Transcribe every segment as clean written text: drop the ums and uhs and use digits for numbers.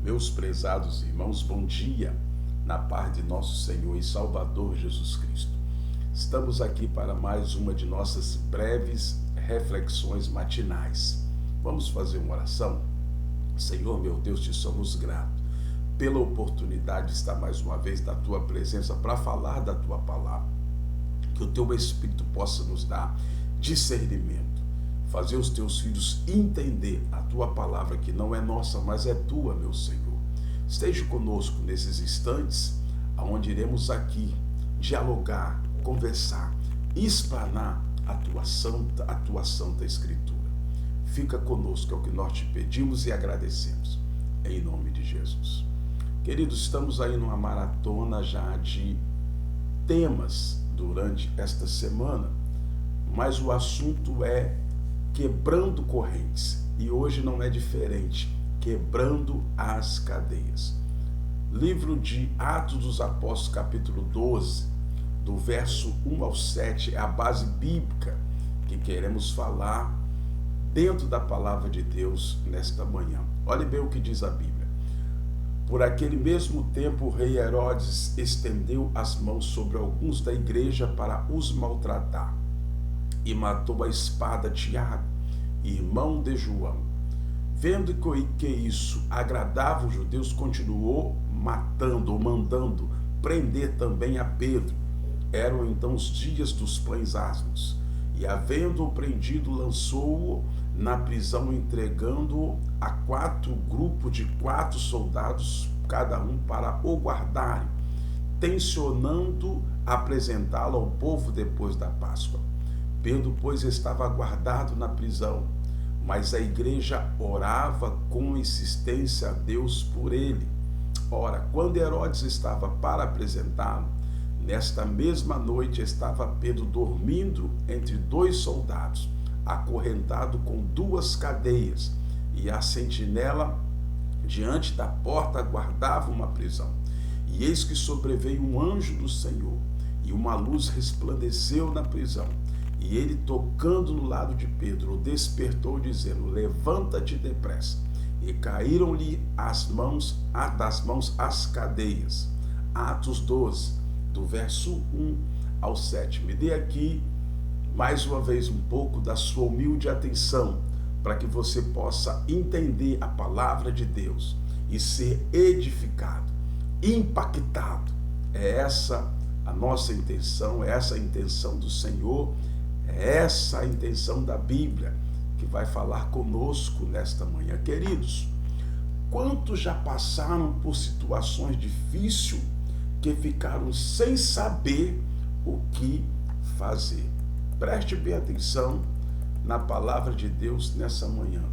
Meus prezados irmãos, bom dia, na paz de nosso Senhor e Salvador Jesus Cristo. Estamos aqui para mais uma de nossas breves reflexões matinais. Vamos fazer uma oração? Senhor, meu Deus, te somos gratos pela oportunidade de estar mais uma vez na tua presença para falar da tua palavra. Que o teu Espírito possa nos dar discernimento, fazer os teus filhos entender a tua palavra, que não é nossa, mas é tua, meu Senhor. Esteja conosco nesses instantes, onde iremos aqui dialogar, conversar, explanar a tua santa Escritura. Fica conosco, é o que nós te pedimos e agradecemos, em nome de Jesus. Queridos, estamos aí numa maratona já de temas durante esta semana, mas o assunto é quebrando correntes, e hoje não é diferente, quebrando as cadeias. Livro de Atos dos Apóstolos, capítulo 12, do verso 1 ao 7, é a base bíblica que queremos falar dentro da palavra de Deus nesta manhã. Olhe bem o que diz a Bíblia. Por aquele mesmo tempo, o rei Herodes estendeu as mãos sobre alguns da igreja para os maltratar, e matou a espada Tiago, irmão de João. Vendo que isso agradava os judeus, continuou matando ou mandando prender também a Pedro. Eram então os dias dos pães asmos, e havendo-o prendido, lançou-o na prisão, entregando-o a 4 grupos de 4 soldados, cada um para o guardarem, tencionando apresentá-lo ao povo depois da Páscoa. Pedro, pois, estava guardado na prisão, mas a igreja orava com insistência a Deus por ele. Ora, quando Herodes estava para apresentá-lo, nesta mesma noite estava Pedro dormindo entre 2 soldados, acorrentado com 2 cadeias, e a sentinela diante da porta guardava uma prisão. E eis que sobreveio um anjo do Senhor, e uma luz resplandeceu na prisão. E ele, tocando no lado de Pedro, o despertou, dizendo: levanta-te depressa. E caíram-lhe das mãos as cadeias. Atos 12, do verso 1 ao 7. Me dê aqui, mais uma vez, um pouco da sua humilde atenção, para que você possa entender a palavra de Deus e ser edificado, impactado. É essa a nossa intenção, é essa a intenção do Senhor, é essa a intenção da Bíblia, que vai falar conosco nesta manhã. Queridos, quantos já passaram por situações difíceis que ficaram sem saber o que fazer? Preste bem atenção na palavra de Deus nessa manhã.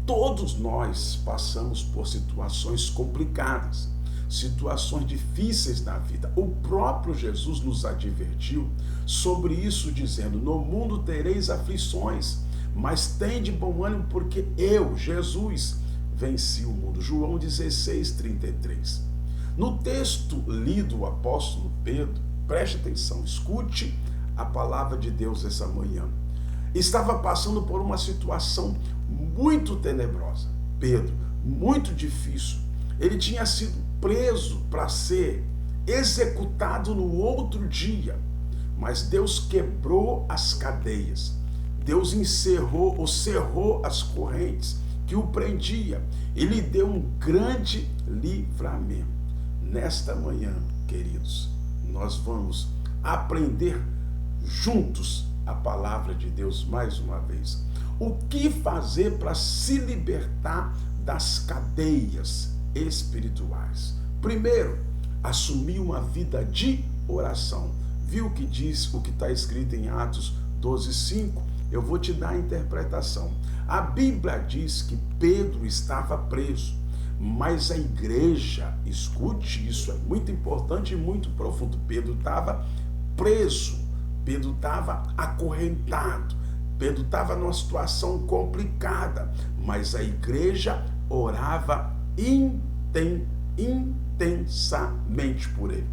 Todos nós passamos por situações complicadas, situações difíceis na vida. O próprio Jesus nos advertiu sobre isso, dizendo: no mundo tereis aflições, mas tende bom ânimo, porque eu, Jesus, venci o mundo. João 16:33. No texto lido, o apóstolo Pedro, preste atenção, escute a palavra de Deus essa manhã. Estava passando por uma situação muito tenebrosa. Pedro, muito difícil. Ele tinha sido preso para ser executado no outro dia, mas Deus quebrou as cadeias. Deus cerrou as correntes que o prendia. Ele deu um grande livramento. Nesta manhã, queridos, nós vamos aprender juntos a palavra de Deus mais uma vez. O que fazer para se libertar das cadeias espirituais? Primeiro, assumir uma vida de oração. Viu o que diz, o que está escrito em Atos 12:5? Eu vou te dar a interpretação. A Bíblia diz que Pedro estava preso, mas a igreja, escute isso, é muito importante e muito profundo. Pedro estava preso, Pedro estava acorrentado, Pedro estava numa situação complicada, mas a igreja orava intensamente por ele.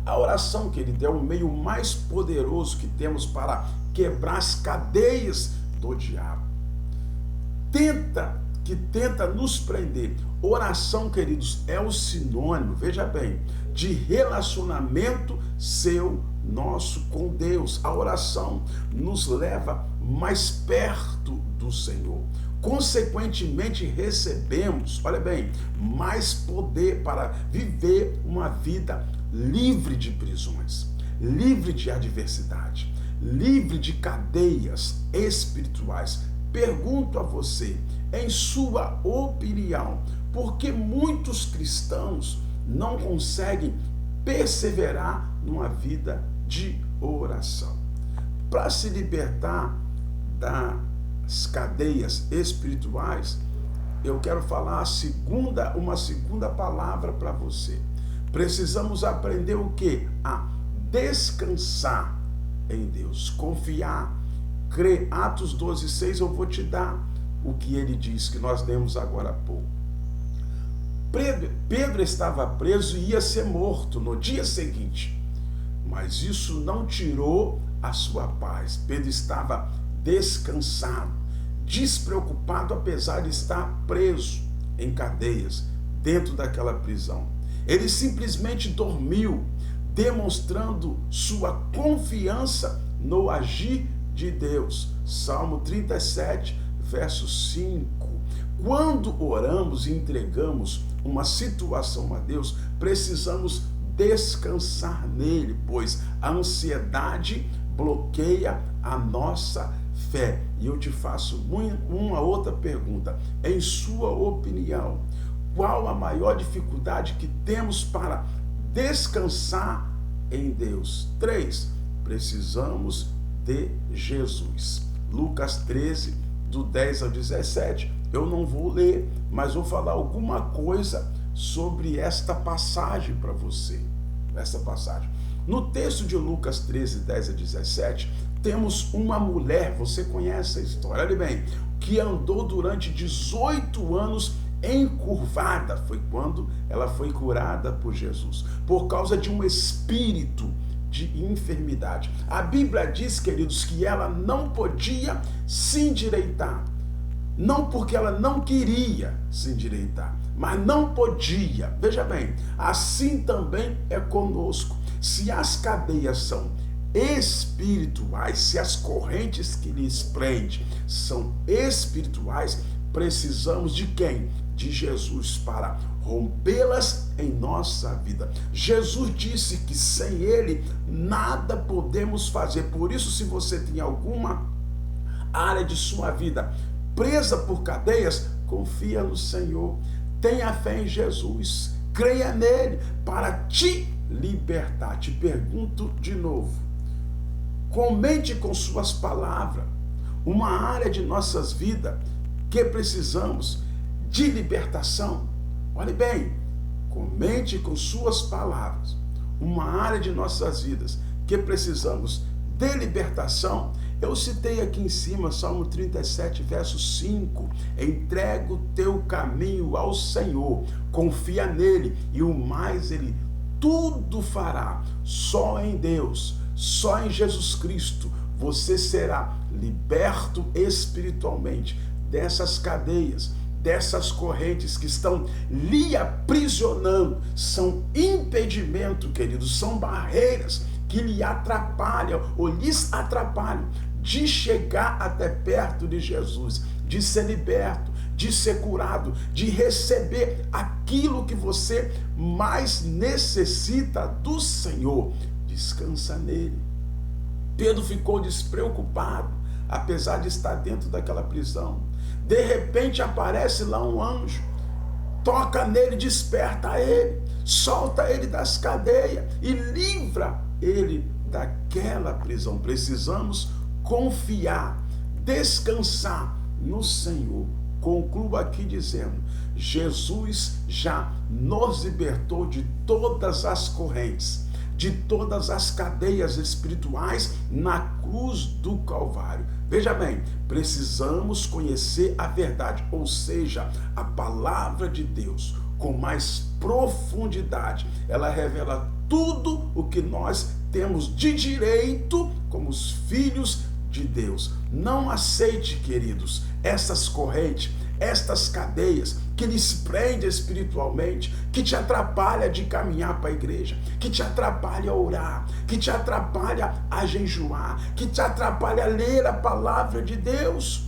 A oração, querido, é o meio mais poderoso que temos para quebrar as cadeias do diabo. Tenta que tenta nos prender. Oração, queridos, é o sinônimo, veja bem, de relacionamento nosso com Deus. A oração nos leva mais perto do Senhor. Consequentemente, recebemos, olha bem, mais poder para viver uma vida livre de prisões, livre de adversidade, livre de cadeias espirituais. Pergunto a você, em sua opinião, por que muitos cristãos não conseguem perseverar numa vida de oração? Para se libertar das cadeias espirituais, eu quero falar uma segunda palavra para você. Precisamos aprender o quê? A descansar em Deus, confiar, crer. Atos 12:6, eu vou te dar o que ele diz, que nós lemos agora há pouco. Pedro estava preso e ia ser morto no dia seguinte, mas isso não tirou a sua paz. Pedro estava descansado, despreocupado, apesar de estar preso em cadeias, dentro daquela prisão. Ele simplesmente dormiu, demonstrando sua confiança no agir de Deus. Salmo 37, verso 5. Quando oramos e entregamos uma situação a Deus, precisamos descansar nele, pois a ansiedade bloqueia a nossa fé. E eu te faço uma outra pergunta. Em sua opinião, qual a maior dificuldade que temos para descansar em Deus? 3. Precisamos de Jesus. Lucas 13, do 10 ao 17. Eu não vou ler, mas vou falar alguma coisa sobre esta passagem para você. Essa passagem. No texto de Lucas 13, 10 a 17, temos uma mulher, você conhece a história, olha bem, que andou durante 18 anos encurvada. Foi quando ela foi curada por Jesus, por causa de um espírito de enfermidade. A Bíblia diz, queridos, que ela não podia se endireitar. Não porque ela não queria se endireitar, mas não podia. Veja bem, assim também é conosco. Se as cadeias são espirituais, se as correntes que lhes prende são espirituais, precisamos de quem? De Jesus para rompê-las em nossa vida. Jesus disse que sem ele nada podemos fazer. Por isso, se você tem alguma área de sua vida presa por cadeias, confia no Senhor, tenha fé em Jesus, creia nele para te libertar. Te pergunto de novo, comente com suas palavras uma área de nossas vidas que precisamos de libertação. Olhe bem, comente com suas palavras uma área de nossas vidas que precisamos de libertação. Eu citei aqui em cima, Salmo 37, verso 5. Entrega o teu caminho ao Senhor, confia nele e o mais ele tudo fará. Só em Deus, só em Jesus Cristo, você será liberto espiritualmente dessas cadeias, dessas correntes que estão lhe aprisionando. São impedimento, queridos, são barreiras que lhe atrapalham ou lhes atrapalham de chegar até perto de Jesus, de ser liberto, de ser curado, de receber aquilo que você mais necessita do Senhor. Descansa nele. Pedro ficou despreocupado, apesar de estar dentro daquela prisão. De repente aparece lá um anjo, toca nele, desperta ele, solta ele das cadeias e livra ele daquela prisão. Precisamos confiar, descansar no Senhor. Concluo aqui dizendo, Jesus já nos libertou de todas as correntes, de todas as cadeias espirituais na cruz do Calvário. Veja bem, precisamos conhecer a verdade, ou seja, a palavra de Deus, com mais profundidade. Ela revela tudo o que nós temos de direito como os filhos de Deus. Não aceite, queridos, essas correntes, estas cadeias que lhes prendem espiritualmente, que te atrapalha de caminhar para a igreja, que te atrapalha a orar, que te atrapalha a jejuar, que te atrapalha a ler a palavra de Deus.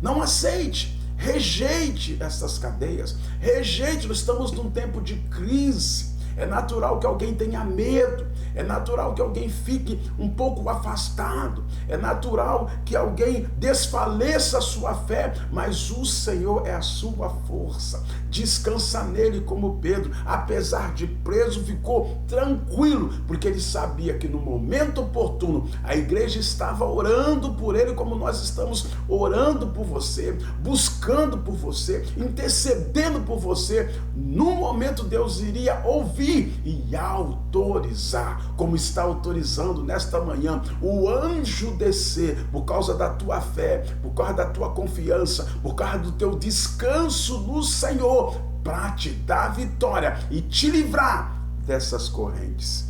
Não aceite, rejeite essas cadeias, rejeite. Nós estamos num tempo de crise. É natural que alguém tenha medo, é natural que alguém fique um pouco afastado, é natural que alguém desfaleça a sua fé, mas o Senhor é a sua força. Descansa nele, como Pedro, apesar de preso, ficou tranquilo, porque ele sabia que no momento oportuno a igreja estava orando por ele, como nós estamos orando por você, buscando por você, intercedendo por você. No momento Deus iria ouvir e autorizar, como está autorizando nesta manhã, o anjo descer por causa da tua fé, por causa da tua confiança, por causa do teu descanso no Senhor, para te dar vitória e te livrar dessas correntes.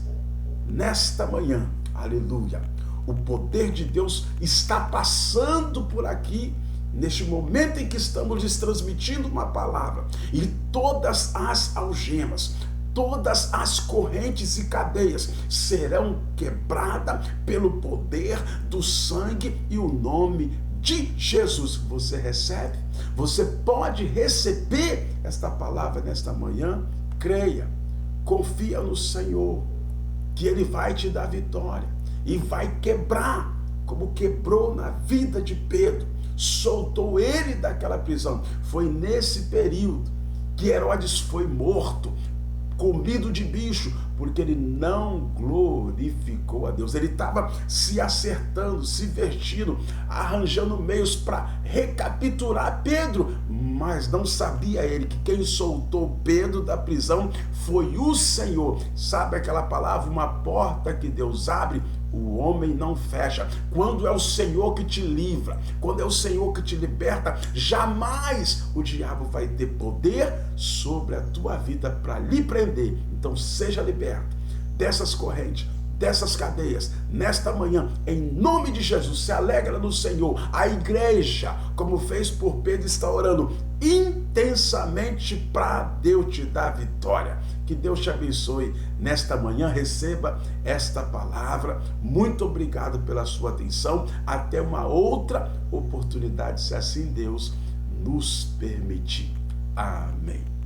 Nesta manhã, aleluia, o poder de Deus está passando por aqui, neste momento em que estamos lhes transmitindo uma palavra, e todas as algemas, todas as correntes e cadeias serão quebradas pelo poder do sangue e o nome de Jesus. Você recebe? Você pode receber esta palavra nesta manhã? Creia, confia no Senhor, que Ele vai te dar vitória e vai quebrar, como quebrou na vida de Pedro, soltou ele daquela prisão. Foi nesse período que Herodes foi morto, comido de bicho, porque ele não glorificou a Deus. Ele estava se acertando, se vestindo, arranjando meios para recapturar Pedro, mas não sabia ele que quem soltou Pedro da prisão foi o Senhor. Sabe aquela palavra, uma porta que Deus abre, o homem não fecha. Quando é o Senhor que te livra, quando é o Senhor que te liberta, jamais o diabo vai ter poder sobre a tua vida para lhe prender. Então seja liberto dessas correntes, dessas cadeias, nesta manhã, em nome de Jesus. Se alegra no Senhor. A igreja, como fez por Pedro, está orando intensamente para Deus te dar vitória. Que Deus te abençoe nesta manhã. Receba esta palavra. Muito obrigado pela sua atenção. Até uma outra oportunidade, se assim Deus nos permitir. Amém.